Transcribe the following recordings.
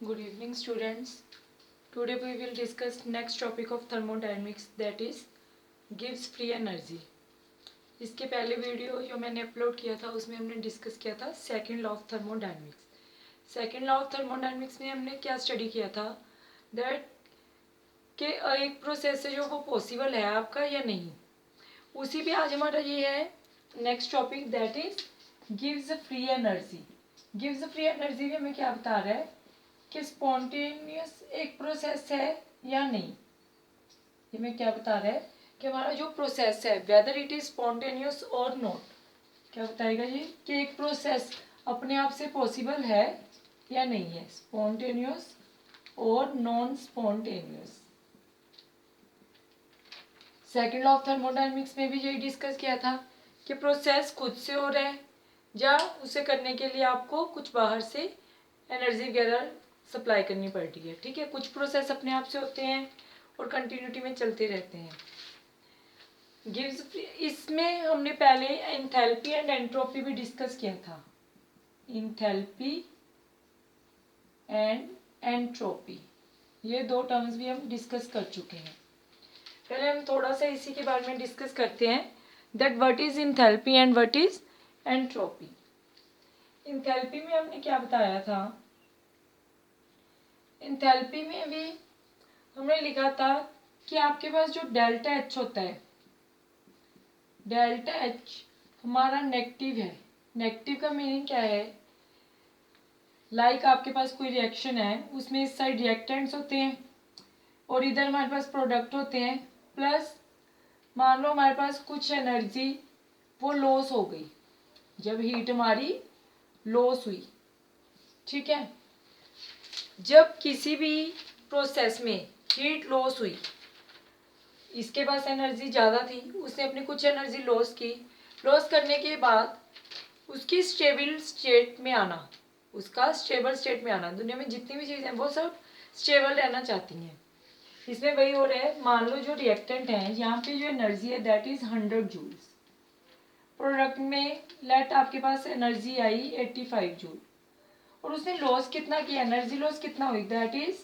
Good evening, students. Today we will discuss next topic of thermodynamics, that is gives free energy. इसके पहले video जो मैंने upload किया था उसमें हमने डिस्कस किया था second law of thermodynamics. Second law of thermodynamics में हमने क्या स्टडी किया था, दैट कि एक प्रोसेस है जो वो पॉसिबल है आपका या नहीं। उसी पे आज हमारा ये है नेक्स्ट टॉपिक, दैट इज गिव्स free energy. Gives free energy में हमें क्या बता रहा है कि स्पॉन्टेनियस एक प्रोसेस है या नहीं। ये में क्या बता रहा है कि हमारा जो प्रोसेस है वेदर इट इज स्पॉन्टेनियस और नॉट, क्या बताएगा ये कि एक प्रोसेस अपने आप से पॉसिबल है या नहीं है, स्पॉन्टेनियस और non spontaneous. Second law of thermodynamics में भी यही डिस्कस किया था कि प्रोसेस खुद से हो रहा है या उसे करने के लिए आपको कुछ बाहर से एनर्जी वगैरह सप्लाई करनी पड़ रही है। ठीक है, कुछ प्रोसेस अपने आप से होते हैं और कंटिन्यूटी में चलते रहते हैं। गिव्स इसमें हमने पहले एंथैल्पी एंड एंट्रोपी भी डिस्कस किया था। एंथैल्पी एंड एंट्रोपी ये दो टर्म्स भी हम डिस्कस कर चुके हैं। पहले हम थोड़ा सा इसी के बारे में डिस्कस करते हैं, that what is enthalpy and what is entropy. Enthalpy में हमने क्या बताया था, एंथैल्पी में भी हमने लिखा था कि आपके पास जो डेल्टा एच होता है, डेल्टा एच हमारा नेगेटिव है। नेगेटिव का मीनिंग क्या है, लाइक आपके पास कोई रिएक्शन है, उसमें इस साइड रिएक्टेंट्स होते हैं और इधर हमारे पास प्रोडक्ट होते हैं, प्लस मान लो हमारे पास कुछ एनर्जी वो लॉस हो गई जब हीट हमारी लॉस हुई। ठीक है, जब किसी भी प्रोसेस में हीट लॉस हुई, इसके पास एनर्जी ज़्यादा थी, उसने अपनी कुछ एनर्जी लॉस की, लॉस करने के बाद उसकी स्टेबल स्टेट में आना, उसका स्टेबल स्टेट में आना, दुनिया में जितनी भी चीज़ें हैं वो सब स्टेबल रहना चाहती हैं। इसमें वही हो रहा है, मान लो जो रिएक्टेंट है यहाँ पे जो एनर्जी है दैट इज 100 जूल्स, प्रोडक्ट में लेट आपके पास एनर्जी आई 85 जूल और उसने लॉस कितना किया, एनर्जी लॉस कितना हुई, that is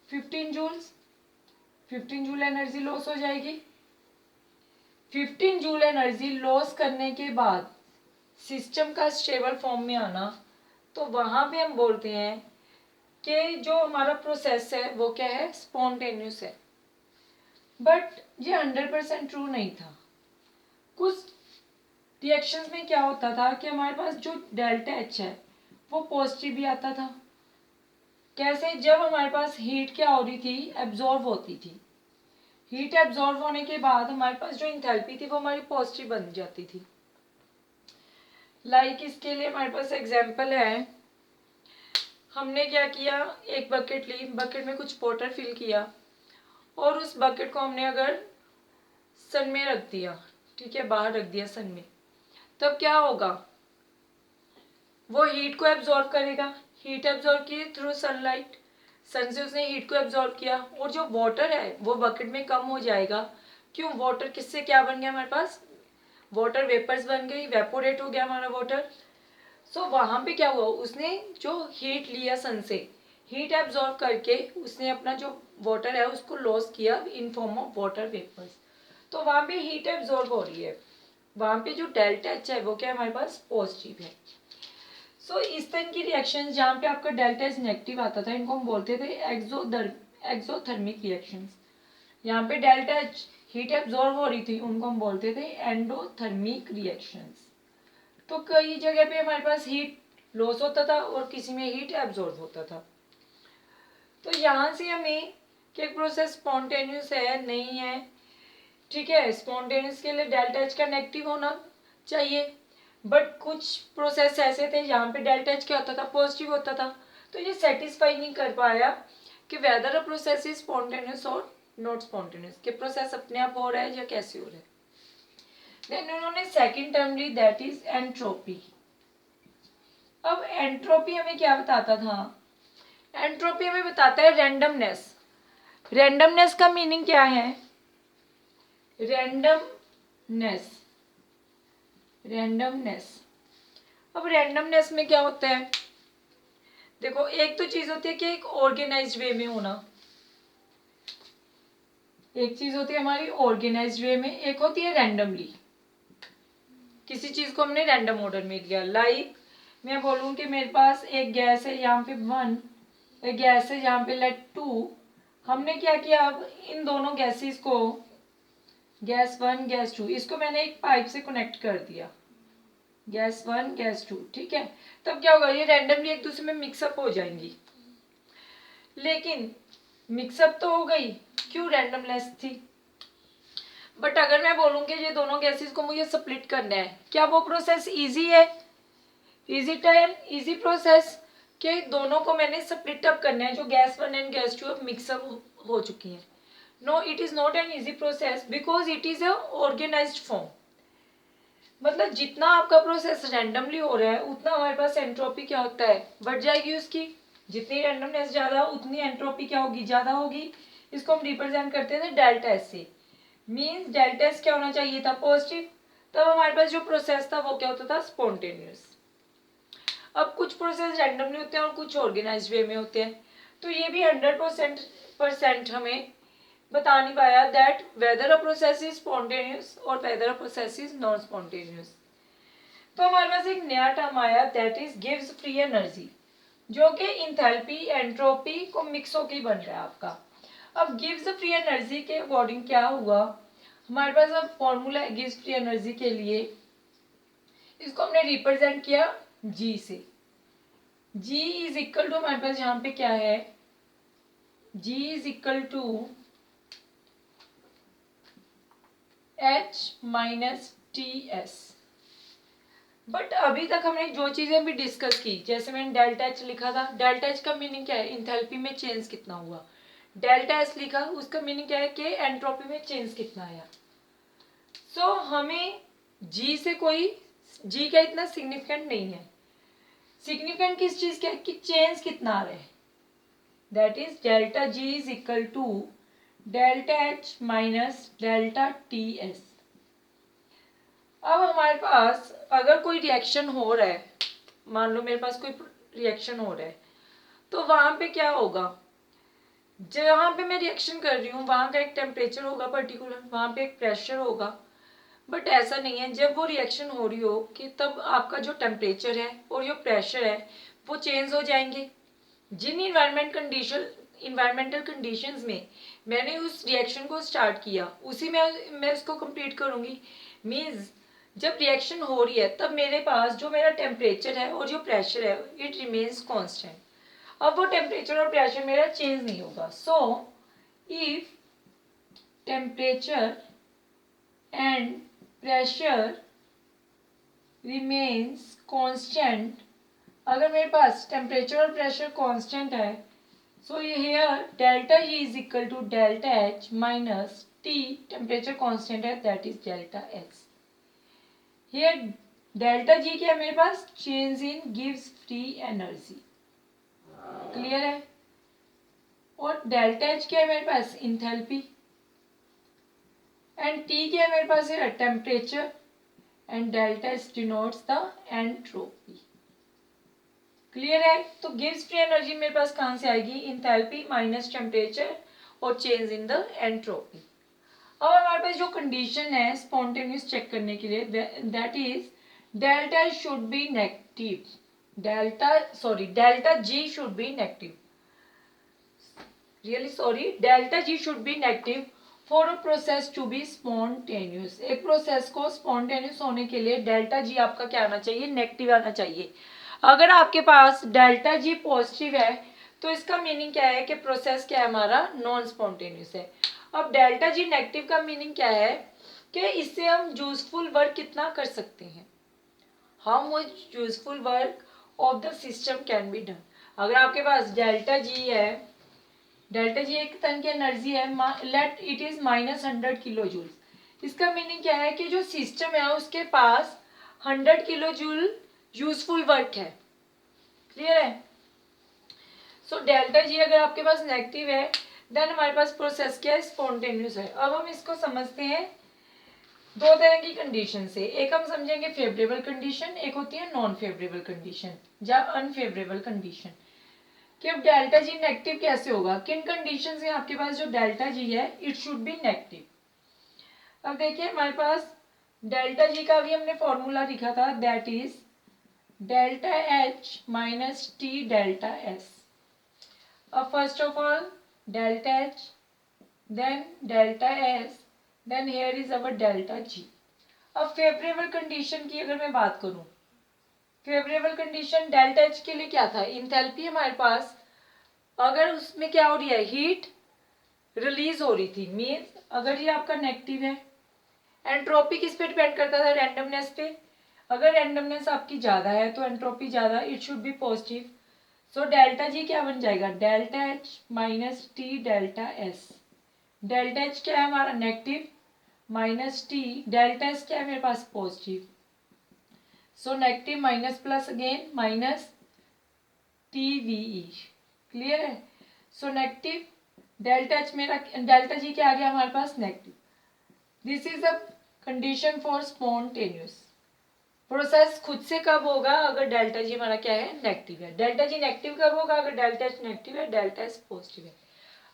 15 joules. 15 joule energy loss हो जाएगी। 15 जूल एनर्जी लॉस करने के बाद सिस्टम का स्टेबल फॉर्म में आना, तो वहां पे हम बोलते हैं कि जो हमारा प्रोसेस है वो क्या है, स्पॉन्टेनियस है। बट ये 100% ट्रू नहीं था। कुछ रिएक्शंस में क्या होता था कि हमारे पास जो डेल्टा एच है वो पॉजिटिव भी आता था। कैसे, जब हमारे पास हीट क्या हो रही थी, एब्जॉर्ब होती थी। हीट एब्जॉर्ब होने के बाद हमारे पास जो इंथैल्पी थी वो हमारी पॉजिटिव बन जाती थी। लाइक इसके लिए हमारे पास एग्जांपल है, हमने क्या किया, एक बकेट ली, बकेट में कुछ वाटर फिल किया और उस बकेट को हमने अगर सन में रख दिया, ठीक है, बाहर रख दिया सन में, तब क्या होगा, वो हीट को एब्जॉर्ब करेगा। हीट एब्जॉर्ब की थ्रू सनलाइट, सन से उसने हीट को एब्जॉर्ब किया और जो वाटर है वो बकेट में कम हो जाएगा। क्यों, वाटर किससे क्या बन गया हमारे पास, वाटर वेपर्स बन गई, वेपोरेट हो गया हमारा वाटर। सो वहां पे क्या हुआ, उसने जो हीट लिया सन से, हीट एब्जॉर्ब करके उसने अपना जो वाटर है उसको लॉस किया in form of water vapours. तो वहां पे हीट एब्जॉर्ब हो रही है, वहां पे जो डेल्टा एच है वो क्या हमारे पास पॉजिटिव है। सो इस तरह की रिएक्शन जहाँ पे आपका डेल्टा एच नेगेटिव आता था, इनको हम बोलते थे एक्सोथर्मिक रिएक्शंस। यहाँ पे डेल्टा एच हीट एब्जॉर्ब हो रही थी, उनको हम बोलते थे एंडोथर्मिक रिएक्शंस। तो कई जगह पे हमारे पास हीट लॉस होता था और किसी में हीट एब्जॉर्ब होता था। तो यहाँ से हमें कि प्रोसेस स्पॉन्टेनियस है नहीं है, ठीक है, स्पॉन्टेनियस के लिए डेल्टा एच का नेगेटिव होना चाहिए, बट कुछ प्रोसेस ऐसे थे जहाँ पे डेल्टा एच क्या होता था, पॉजिटिव होता था। तो ये सेटिस्फाई नहीं कर पाया कि weather a process is spontaneous और नॉट स्पॉन्टेनियस, कि प्रोसेस अपने आप हो रहा है या कैसे हो रहा है। देन उन्होंने सेकंड टर्म ली, दैट इज एंट्रोपी। अब एंट्रोपी हमें क्या बताता था, एंट्रोपी हमें बताता है रैंडमनेस। रैंडमनेस का मीनिंग क्या है, रैंडमनेस, रैंडमनेस। अब रैंडमनेस में क्या होता है, देखो एक तो चीज होती है कि एक ऑर्गेनाइज्ड वे में होना, एक चीज होती है हमारी ऑर्गेनाइज्ड वे में, एक होती है रैंडमली। किसी चीज को हमने रैंडम ऑर्डर में लिया, लाइक मैं बोलूँ कि मेरे पास एक गैस है यहाँ पे 1, एक गैस है यहाँ पे लेट 2। हमने क्या किया, अब इन दोनों गैसेस को, गैस 1 गैस 2, इसको मैंने एक पाइप से कनेक्ट कर दिया, गैस 1 गैस 2, ठीक है। तब क्या होगा, ये रैंडमली एक दूसरे में मिक्सअप हो जाएंगी, लेकिन मिक्सअप तो हो गई, क्यों, रैंडमलेस थी। बट अगर मैं बोलूँ कि ये दोनों गैसेस को मुझे स्प्लिट करना है, क्या वो प्रोसेस इजी है? इजी टाइम, इजी प्रोसेस के दोनों को मैंने स्प्लिट अप करना है, जो गैस 1 एंड गैस 2 अब मिक्सअप हो चुकी हैं। No, it is not an easy process because it is a organised form. मतलब जितना आपका प्रोसेस रैंडमली हो रहा है उतना हमारे पास एंट्रोपी क्या होता है, बढ़ जाएगी उसकी। जितनी रैंडमनेस ज्यादा उतनी एंट्रोपी क्या होगी, ज्यादा होगी। इसको हम रिप्रेजेंट करते थे डेल्टा एस से। मीन्स डेल्टा एस क्या होना चाहिए था, पॉजिटिव। तब हमारे पास जो प्रोसेस था वो क्या होता था, स्पॉन्टेनियस। अब कुछ प्रोसेस रैंडमली होते हैं और कुछ ऑर्गेनाइज्ड वे में होते हैं, तो ये भी 100% हमें बता नहीं पाया that whether a process is spontaneous और whether a process is non spontaneous. तो हमारे पास एक नया टर्म आया दैट इज गिव्स फ्री एनर्जी, जो कि इंथैल्पी एंट्रोपी को मिक्स होके बन रहा है आपका। अब गिव्स फ्री एनर्जी के अकॉर्डिंग क्या हुआ, हमारे पास अब फॉर्मूला है गिव्स फ्री एनर्जी के लिए, इसको हमने रिप्रेजेंट किया जी से। जी इज इक्वल टू, हमारे पास यहाँ पे क्या है, G is equal to H minus T S. But अभी तक हमने जो चीजें भी डिस्कस की, जैसे मैंने डेल्टा एच लिखा था, डेल्टा एच का मीनिंग क्या है, इंथैल्पी में चेंज कितना हुआ। डेल्टा एस लिखा, उसका मीनिंग क्या है कि एंट्रोपी में चेंज कितना आया। सो हमें जी से कोई, जी का इतना सिग्निफिकेंट नहीं है। सिग्निफिकेंट किस चीज का है कि चेंज कितना आ रहा है, that is delta G is equal to delta H minus delta T S. अब हमारे पास अगर कोई रिएक्शन हो रहा है, मान लो मेरे पास कोई रिएक्शन हो रहा है, तो वहां पे क्या होगा, जहां पे मैं रिएक्शन कर रही हूँ वहां का एक टेम्परेचर होगा पर्टिकुलर, वहां पे एक प्रेशर होगा। बट ऐसा नहीं है, जब वो रिएक्शन हो रही हो कि तब आपका जो टेम्परेचर है और जो प्रेशर है वो चेंज हो जाएंगे। जिन इन्वायरमेंटल कंडीशंस में मैंने उस रिएक्शन को स्टार्ट किया, उसी में मैं उसको कंप्लीट करूंगी। मीन्स जब रिएक्शन हो रही है तब मेरे पास जो मेरा टेम्परेचर है और जो प्रेशर है इट रिमेन्स कांस्टेंट। अब वो टेम्परेचर और प्रेशर मेरा चेंज नहीं होगा। So if temperature and pressure remains constant, अगर मेरे पास टेम्परेचर और प्रेशर कांस्टेंट है, so here delta G is equal to delta H minus T, temperature constant है that is delta X. Here delta G क्या है मेरे पास, चेंज इन गिव्स फ्री एनर्जी, क्लियर है। और डेल्टा एच क्या है मेरे पास, इंथैल्पी, एंड टी क्या है मेरे पास है, temperature, and delta H denotes the entropy, clear है। तो गिव्स फ्री एनर्जी मेरे पास कहां से आएगी, इंथैल्पी माइनस टेम्परेचर और चेंज इन द एंट्रोपी। अब हमारे पास जो कंडीशन है स्पॉन्टेनियस चेक करने के लिए, that is delta should be negative, delta G should be negative, delta G should be negative for a process to be spontaneous. एक process को स्पॉन्टेनियस होने के लिए डेल्टा जी आपका क्या आना चाहिए, नेगेटिव आना चाहिए। अगर आपके पास डेल्टा जी पॉजिटिव है तो इसका मीनिंग क्या है कि प्रोसेस क्या है हमारा, नॉन स्पॉन्टेनियस है। अब डेल्टा जी नेगेटिव का मीनिंग क्या है कि इससे हम यूजफुल वर्क कितना कर सकते हैं, how much useful work of the system can be done. अगर आपके पास डेल्टा जी है, डेल्टा जी एक टन की एनर्जी है, let it is -100 kilo joule. इसका मीनिंग क्या है कि जो सिस्टम है उसके पास 100 किलो जूल यूजफुल वर्क है, क्लियर है। सो डेल्टा जी अगर आपके पास नेगेटिव है देन हमारे पास प्रोसेस क्या है, स्पॉन्टेनियस है। अब हम इसको समझते हैं दो तरह की कंडीशन से, एक हम समझेंगे फेवरेबल कंडीशन, एक होती है नॉन फेवरेबल कंडीशन या अनफेवरेबल कंडीशन। कि अब डेल्टा जी नेगेटिव कैसे होगा, किन कंडीशन में आपके पास जो डेल्टा जी है इट शुड बी नेगेटिव। अब देखिए हमारे पास डेल्टा जी का भी हमने फॉर्मूला लिखा था, that is delta H minus T delta S. अब first of all delta H, then delta S, then here is our delta G. अब फेवरेबल कंडीशन की अगर मैं बात करूं, फेवरेबल कंडीशन डेल्टा एच के लिए क्या था, इंथैल्पी हमारे पास अगर उसमें क्या हो रही है, हीट रिलीज हो रही थी, मीन्स अगर ये आपका नेगेटिव है। एंट्रोपी किस पे डिपेंड करता था, रैंडमनेस पे। अगर रैंडमनेस आपकी ज्यादा है तो एंट्रोपी ज्यादा, it should be positive. So delta G क्या बन जाएगा, delta H minus T delta S. Delta H क्या है हमारा negative, minus T delta S क्या है मेरे पास positive. So negative minus plus again minus T V E. Clear है। सो नेगेटिव डेल्टा एच मेरा, डेल्टा जी क्या आ गया हमारे पास negative. This is the condition for spontaneous. Process खुद से कब होगा, अगर डेल्टा जी हमारा क्या है नेगेटिव है। डेल्टा जी नेगेटिव कब होगा, अगर डेल्टा एच नेगेटिव है, डेल्टा एस पॉजिटिव है।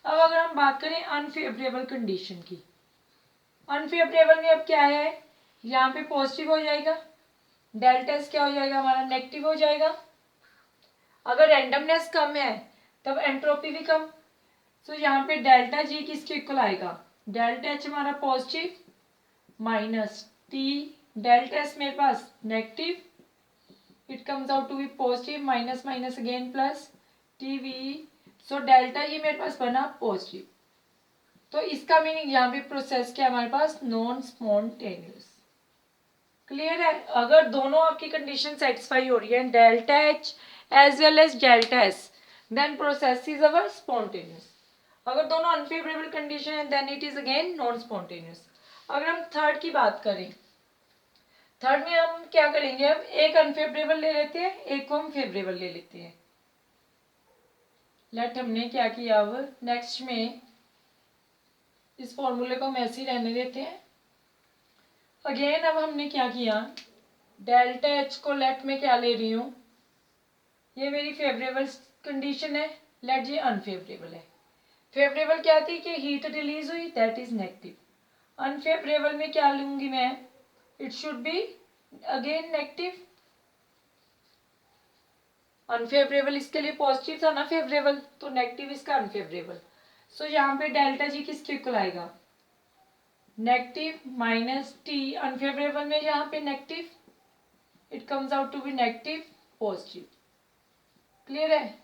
अब अगर हम बात करें अनफेवरेबल कंडीशन की, अनफेवरेबल में अब क्या है, यहाँ पे पॉजिटिव हो जाएगा, डेल्टा एस क्या हो जाएगा हमारा नेगेटिव हो जाएगा। अगर रैंडमनेस कम है तब एंट्रोपी भी कम। सो यहाँ पे डेल्टा जी किसके इक्वल आएगा, डेल्टा एच हमारा positive minus T delta S मेरे पास negative, it comes out to be positive minus minus again plus T V. So delta ये मेरे पास बना पॉजिटिव। तो इसका मीनिंग यहाँ पे प्रोसेस क्या हमारे पास नॉन स्पॉन्टेनियस। क्लियर है। अगर दोनों आपकी कंडीशन सेटिस्फाई हो रही है, delta H as well as delta S, then process is our spontaneous. अगर दोनों अनफेवरेबल कंडीशन है then it is again non spontaneous. अगर हम थर्ड की बात करें, थर्ड में हम क्या करेंगे, अब एक अनफेवरेबल ले लेते हैं, एक को हम फेवरेबल ले लेते हैं। लेट हमने क्या किया, अब नेक्स्ट में इस फॉर्मूले को हम ऐसे ही रहने देते हैं। अगेन अब हमने क्या किया, डेल्टा एच को लेट में क्या ले रही हूँ, ये मेरी फेवरेबल कंडीशन है, लेट ये अनफेवरेबल है। फेवरेबल क्या थी कि हीट रिलीज हुई, दैट इज नेगेटिव। अनफेवरेबल में क्या लूंगी मैं, it should be again negative. Unfavourable इसके लिए पॉजिटिव था ना फेवरेबल, तो नेगेटिव इसका अनफेवरेबल। सो यहाँ पे डेल्टा जी किसके इक्वल आएगा, नेगेटिव माइनस टी, अनफेवरेबल में यहाँ पे negative, it comes out to be negative positive. Clear है।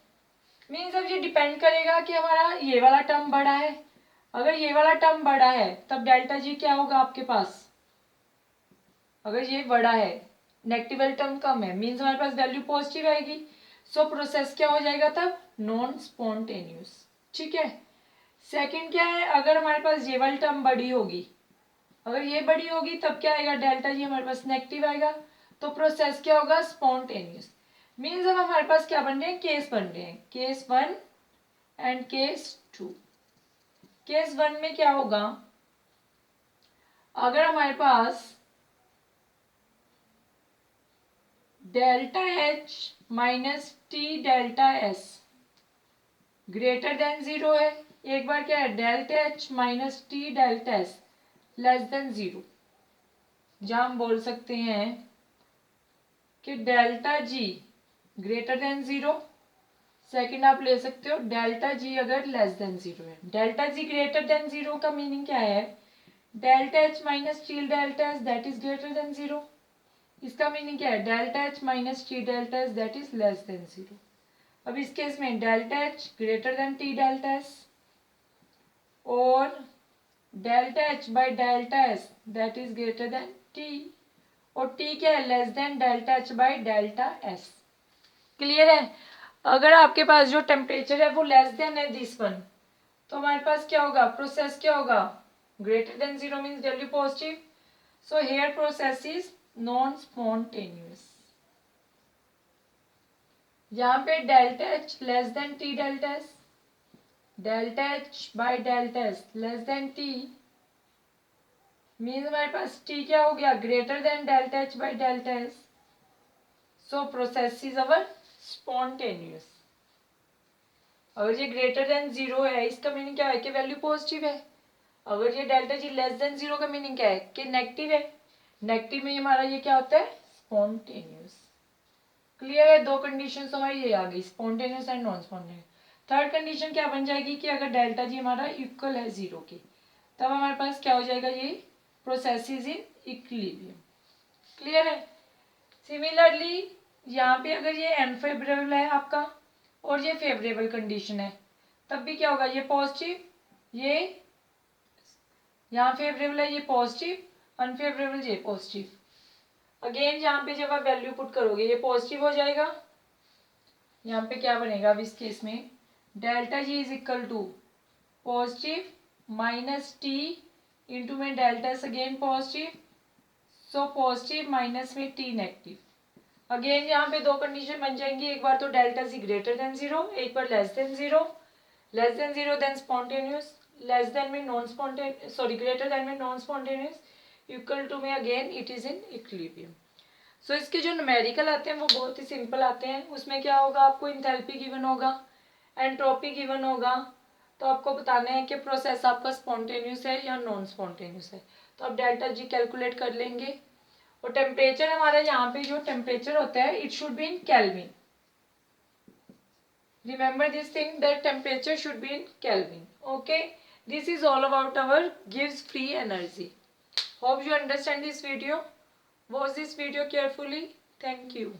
मीन्स अब ये डिपेंड करेगा कि हमारा ये वाला टर्म बड़ा है। अगर ये वाला टर्म बड़ा है तब डेल्टा जी क्या होगा आपके पास, अगर ये बड़ा है, नेगेटिव वाला टर्म कम है, मीन्स हमारे पास वैल्यू पॉजिटिव आएगी। सो प्रोसेस क्या हो जाएगा तब, नॉन स्पॉन्टेनियस। ठीक है। सेकंड क्या है, अगर हमारे पास ये वाली टर्म बड़ी होगी, अगर ये बड़ी होगी तब क्या आएगा, डेल्टा जी हमारे पास नेगेटिव आएगा, तो प्रोसेस क्या होगा स्पॉन्टेनियस। मीन्स अब हमारे पास क्या बन रहे हैं, केस बन रहे हैं, केस 1 एंड केस 2। केस 1 में क्या होगा, अगर हमारे पास delta H minus T delta S greater than 0 है, एक बार क्या है delta H minus T delta S less than 0, जहां हम बोल सकते हैं कि delta G greater than 0। Second आप ले सकते हो डेल्टा जी अगर लेस देन 0 है। डेल्टा जी ग्रेटर देन 0 का मीनिंग क्या है, delta H minus T delta S that is greater than 0। इसका मीनिंग क्या है, delta H minus T delta S that is less than 0। अब इस केस में delta H greater than T delta S और delta H by delta S that is greater than T, और T क्या है less than delta H by delta S. Clear है। अगर आपके पास जो टेम्परेचर है वो लेस देन है दिस वन, तो हमारे पास क्या होगा, प्रोसेस क्या होगा greater than 0 means value positive. So here process is non spontaneous. यहाँ पे delta H less than T delta S, delta H by delta S less then T, means हमारे पास टी क्या हो गया greater than delta H by delta S. So process is our spontaneous. अगर ये greater than 0 है, इसका meaning क्या है कि वैल्यू पॉजिटिव है। अगर ये डेल्टा जी लेस देन 0 का मीनिंग क्या है कि नेगेटिव है। नेगेटिव में हमारा ये क्या होता है, स्पॉन्टेनियस। क्लियर है, दो कंडीशन हमारी ये आ गई, spontaneous and non spontaneous. Third condition क्या बन जाएगी कि अगर डेल्टा जी हमारा इक्वल है 0 के, तब हमारे पास क्या हो जाएगा, ये process is in equilibrium. Clear है। सिमिलरली यहाँ पे अगर ये अनफेवरेबल है आपका और ये फेवरेबल कंडीशन है, तब भी क्या होगा, ये पॉजिटिव, ये यहाँ फेवरेबल है ये पॉजिटिव, अनफेवरेबल ये पॉजिटिव। अगेन यहाँ पे जब आप वैल्यू पुट करोगे ये पॉजिटिव हो जाएगा। यहाँ पे क्या बनेगा अब इस केस में, delta G is equal to positive minus T into में delta again positive, so positive minus में टी नेगेटिव। अगेन यहाँ पे दो कंडीशन बन जाएंगी, एक बार तो डेल्टा जी ग्रेटर देन 0, एक बार less than 0। Less than 0 then spontaneous, less than में non spontaneous, sorry greater than में नॉन स्पॉन्टेनियस, इक्वल टू में again it is in equilibrium. So इसके जो न्यूमेरिकल आते हैं वो बहुत ही सिंपल आते हैं। उसमें क्या होगा, आपको इंथैल्पी गिवन होगा, एंट्रोपी गिवन होगा, तो आपको बताना है कि प्रोसेस आपका स्पॉन्टेनियस है या नॉन स्पॉन्टेनियस है। तो आप डेल्टा जी कैलकुलेट कर लेंगे। और टेम्परेचर हमारा यहाँ पे जो टेम्परेचर होता है it should be in kelvin. Remember this thing that temperature should be in Kelvin. Okay. This is all about our Gibbs free energy. Hope you understand this video. Watch this video carefully. Thank you.